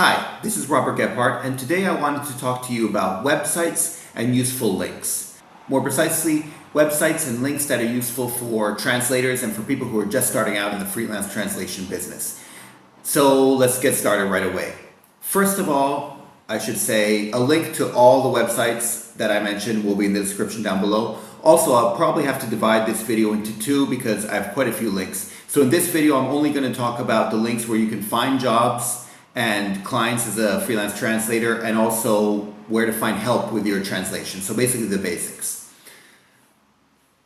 Hi, this is Robert Gebhardt, and today I wanted to talk to you about websites and useful links. More precisely, websites and links that are useful for translators and for people who are just starting out in the freelance translation business. So let's get started right away. First of all, I should say a link to all the websites that I mentioned will be in the description down below. Also, I'll probably have to divide this video into two because I have quite a few links. So in this video, I'm only going to talk about the links where you can find jobs and clients as a freelance translator, and also where to find help with your translation. So basically the basics.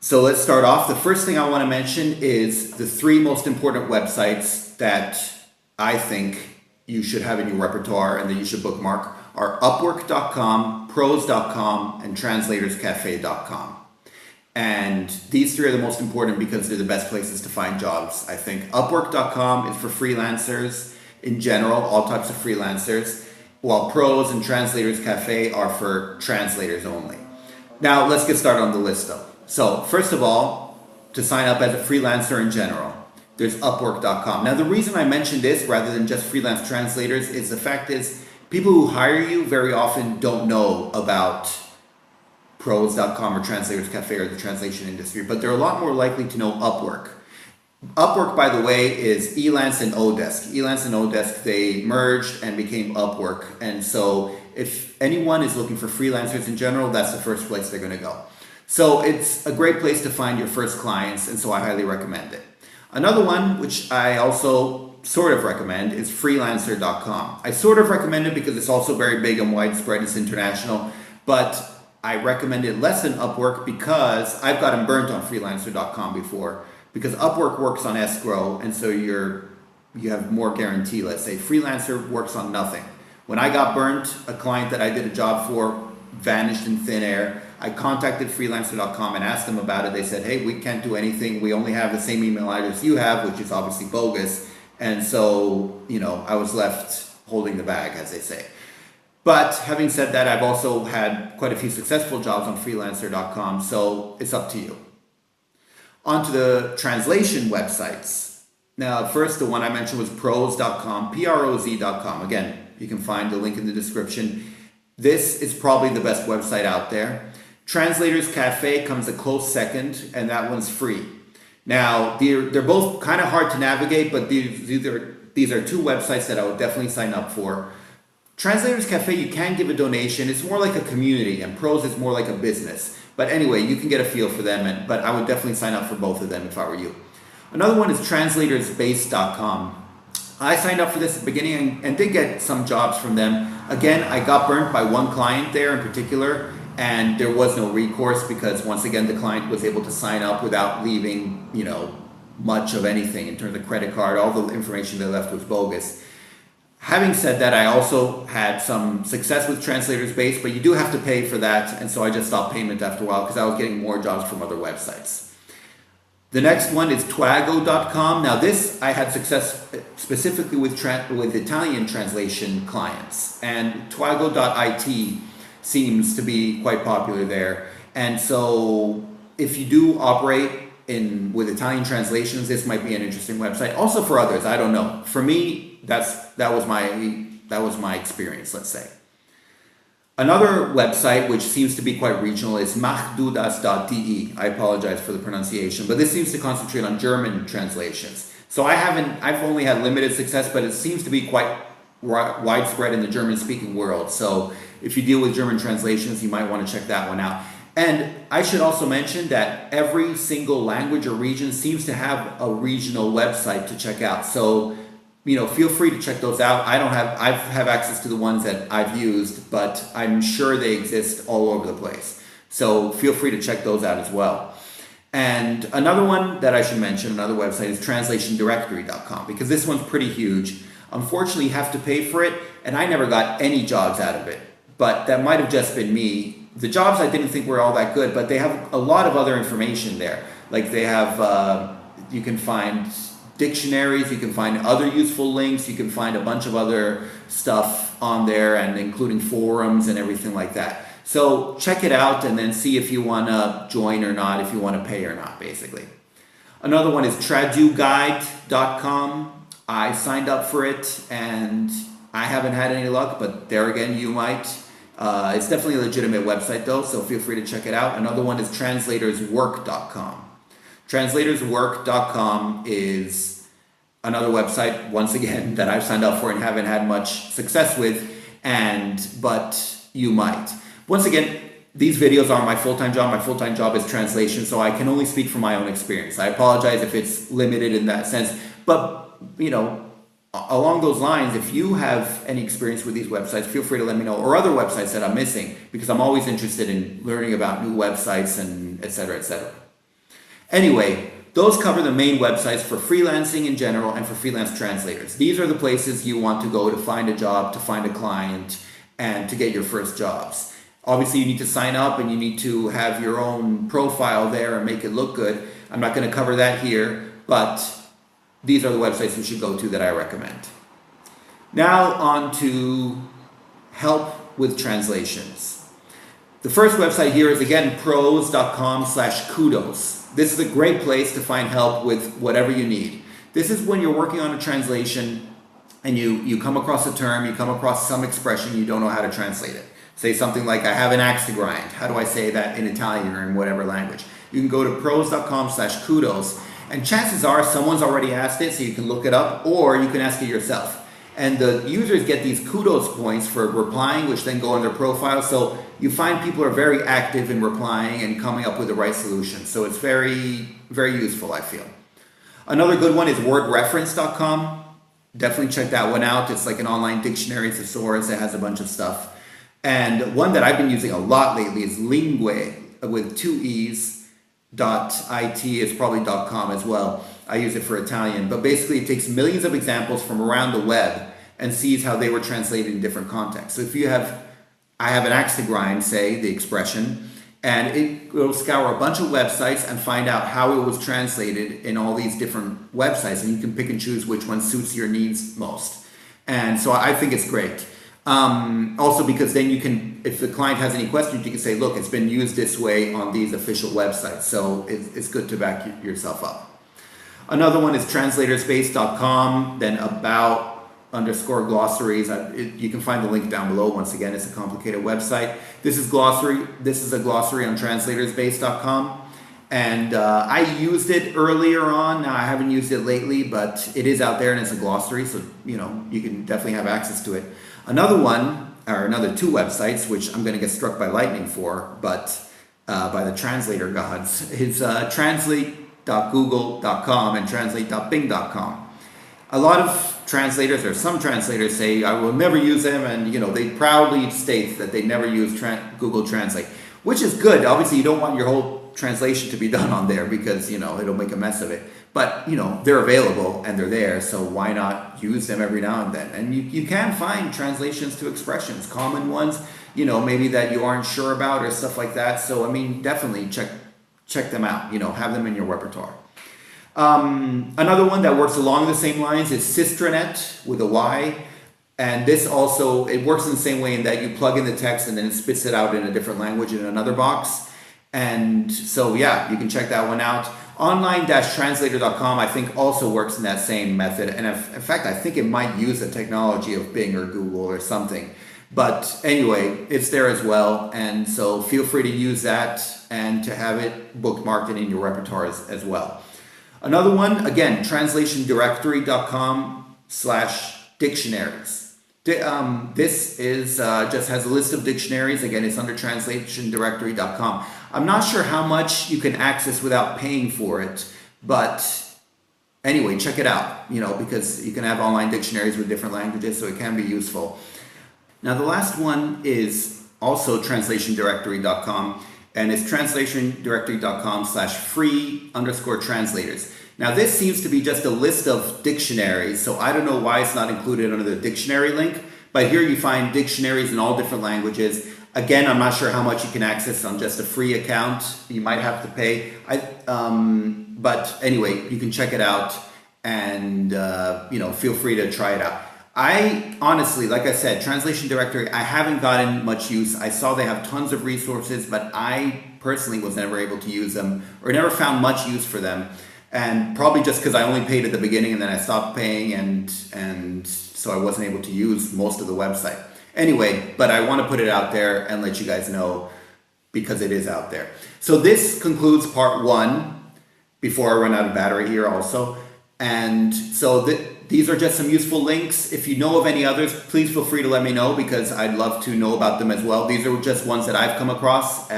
So let's start off. The first thing I want to mention is the three most important websites that I think you should have in your repertoire and that you should bookmark are Upwork.com, Pros.com, and TranslatorsCafe.com. And these three are the most important because they're the best places to find jobs, I think. Upwork.com is for freelancers in general, all types of freelancers, while Pros and Translators Cafe are for translators only. Now, let's get started on the list though. So, first of all, to sign up as a freelancer in general, there's Upwork.com. Now, the reason I mention this rather than just freelance translators is the fact is people who hire you very often don't know about Pros.com or Translators Cafe or the translation industry, but they're a lot more likely to know Upwork. Upwork, by the way, is Elance and Odesk. Elance and Odesk, they merged and became Upwork. And so if anyone is looking for freelancers in general, that's the first place they're going to go. So it's a great place to find your first clients, and so I highly recommend it. Another one, which I also sort of recommend, is freelancer.com. I sort of recommend it because it's also very big and widespread. It's international, but I recommend it less than Upwork because I've gotten burnt on freelancer.com before. Because Upwork works on escrow, and so you have more guarantee, let's say. Freelancer works on nothing. When I got burnt, a client that I did a job for vanished in thin air. I contacted freelancer.com and asked them about it. They said, hey, we can't do anything. We only have the same email address you have, which is obviously bogus. And so, I was left holding the bag, as they say. But having said that, I've also had quite a few successful jobs on freelancer.com, so it's up to you. On to the translation websites. Now, first, the one I mentioned was pros.com, P-R-O-Z.com. Again, you can find the link in the description. This is probably the best website out there. Translators Cafe comes a close second, and that one's free. Now, they're both kind of hard to navigate, but these are two websites that I would definitely sign up for. Translators Cafe, you can give a donation. It's more like a community, and Pros is more like a business. But anyway, you can get a feel for them, but I would definitely sign up for both of them if I were you. Another one is translatorsbase.com. I signed up for this at the beginning and did get some jobs from them. Again, I got burnt by one client there in particular, and there was no recourse because once again, the client was able to sign up without leaving, much of anything in terms of credit card. All the information they left was bogus. Having said that, I also had some success with Translators Base, but you do have to pay for that, and so I just stopped payment after a while because I was getting more jobs from other websites. The next one is twago.com. Now this, I had success specifically with Italian translation clients, and twago.it seems to be quite popular there. And so if you do operate with Italian translations, this might be an interesting website. Also for others, I don't know. For me, that was my experience, let's say. Another website which seems to be quite regional is machdudas.de. I apologize for the pronunciation, but this seems to concentrate on German translations. So I've only had limited success, but it seems to be quite widespread in the German-speaking world. So if you deal with German translations, you might want to check that one out. And I should also mention that every single language or region seems to have a regional website to check out. So feel free to check those out. I have access to the ones that I've used, but I'm sure they exist all over the place. So feel free to check those out as well. And another one that I should mention, another website, is translationdirectory.com, because this one's pretty huge. Unfortunately, you have to pay for it, and I never got any jobs out of it. But that might have just been me. The jobs I didn't think were all that good, but they have a lot of other information there. Like they have, you can find dictionaries, you can find other useful links, you can find a bunch of other stuff on there, and including forums and everything like that. So check it out and then see if you want to join or not, if you want to pay or not, basically. Another one is traduguide.com. I signed up for it, and I haven't had any luck, but there again, you might. It's definitely a legitimate website though, so feel free to check it out. Another one is translatorswork.com. Translatorswork.com is another website, once again, that I've signed up for and haven't had much success with, but you might. Once again, these videos are my full-time job. My full-time job is translation, so I can only speak from my own experience. I apologize if it's limited in that sense, but along those lines, if you have any experience with these websites, feel free to let me know, or other websites that I'm missing, because I'm always interested in learning about new websites and et cetera, et cetera. Anyway, those cover the main websites for freelancing in general and for freelance translators. These are the places you want to go to find a job, to find a client, and to get your first jobs. Obviously, you need to sign up and you need to have your own profile there and make it look good. I'm not going to cover that here, but these are the websites you should go to that I recommend. Now on to help with translations. The first website here is again pros.com/kudos. This is a great place to find help with whatever you need. This is when you're working on a translation and you come across a term, you come across some expression, you don't know how to translate it. Say something like, I have an axe to grind. How do I say that in Italian or in whatever language? You can go to pros.com/kudos, and chances are someone's already asked it, so you can look it up, or you can ask it yourself. And the users get these kudos points for replying, which then go on their profile. So you find people are very active in replying and coming up with the right solution. So it's very, very useful, I feel. Another good one is wordreference.com. Definitely check that one out. It's like an online dictionary, thesaurus. It has a bunch of stuff. And one that I've been using a lot lately is Linguee with 2 E's. .it is probably .com as well. I use it for Italian, but basically it takes millions of examples from around the web and sees how they were translated in different contexts. So if you have, I have an axe to grind, say the expression, and it will scour a bunch of websites and find out how it was translated in all these different websites, and you can pick and choose which one suits your needs most. And so I think it's great. Also because then you can, if the client has any questions, you can say, look, it's been used this way on these official websites. So it's good to back yourself up. Another one is translatorspace.com, then about_glossaries. You can find the link down below. Once again, it's a complicated website. This is a glossary on translatorspace.com. And I used it earlier on. Now I haven't used it lately, but it is out there and it's a glossary. So, you can definitely have access to it. Another one, or another 2 websites, which I'm going to get struck by lightning for, but by the translator gods, is translate.google.com and translate.bing.com. A lot of translators, or some translators, say, I will never use them, and they proudly state that they never use Google Translate, which is good. Obviously, you don't want your whole translation to be done on there because, it'll make a mess of it. But, they're available and they're there, so why not use them every now and then? And you can find translations to expressions, common ones, maybe that you aren't sure about or stuff like that. So, definitely check them out, have them in your repertoire. Another one that works along the same lines is Sistranet with a Y. And this also, it works in the same way in that you plug in the text and then it spits it out in a different language in another box. And so, yeah, you can check that one out. Online-translator.com, I think, also works in that same method. And in fact, I think it might use the technology of Bing or Google or something. But anyway, it's there as well. And so feel free to use that and to have it bookmarked and in your repertoire as well. Another one, again, translationdirectory.com/dictionaries. This is just has a list of dictionaries. Again, it's under translationdirectory.com. I'm not sure how much you can access without paying for it, but anyway, check it out, because you can have online dictionaries with different languages, so it can be useful. Now, the last one is also translationdirectory.com, and it's translationdirectory.com/free_translators. Now, this seems to be just a list of dictionaries, so I don't know why it's not included under the dictionary link, but here you find dictionaries in all different languages. Again, I'm not sure how much you can access on just a free account. You might have to pay. But anyway, you can check it out and, feel free to try it out. I honestly, like I said, Translation Directory, I haven't gotten much use. I saw they have tons of resources, but I personally was never able to use them or never found much use for them. And probably just because I only paid at the beginning and then I stopped paying, and so I wasn't able to use most of the website. Anyway, but I want to put it out there and let you guys know because it is out there. So this concludes part 1 before I run out of battery here also. And so these are just some useful links. If you know of any others, please feel free to let me know because I'd love to know about them as well. These are just ones that I've come across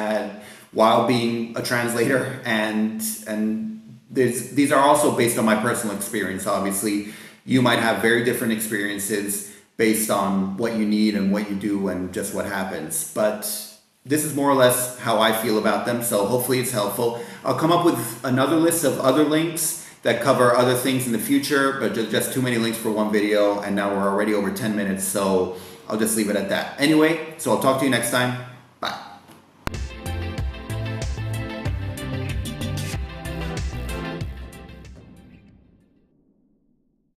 while being a translator, and these are also based on my personal experience. Obviously, you might have very different experiences based on what you need and what you do and just what happens. But this is more or less how I feel about them, so hopefully it's helpful. I'll come up with another list of other links that cover other things in the future, but just too many links for one video, and now we're already over 10 minutes, so I'll just leave it at that. Anyway, so I'll talk to you next time.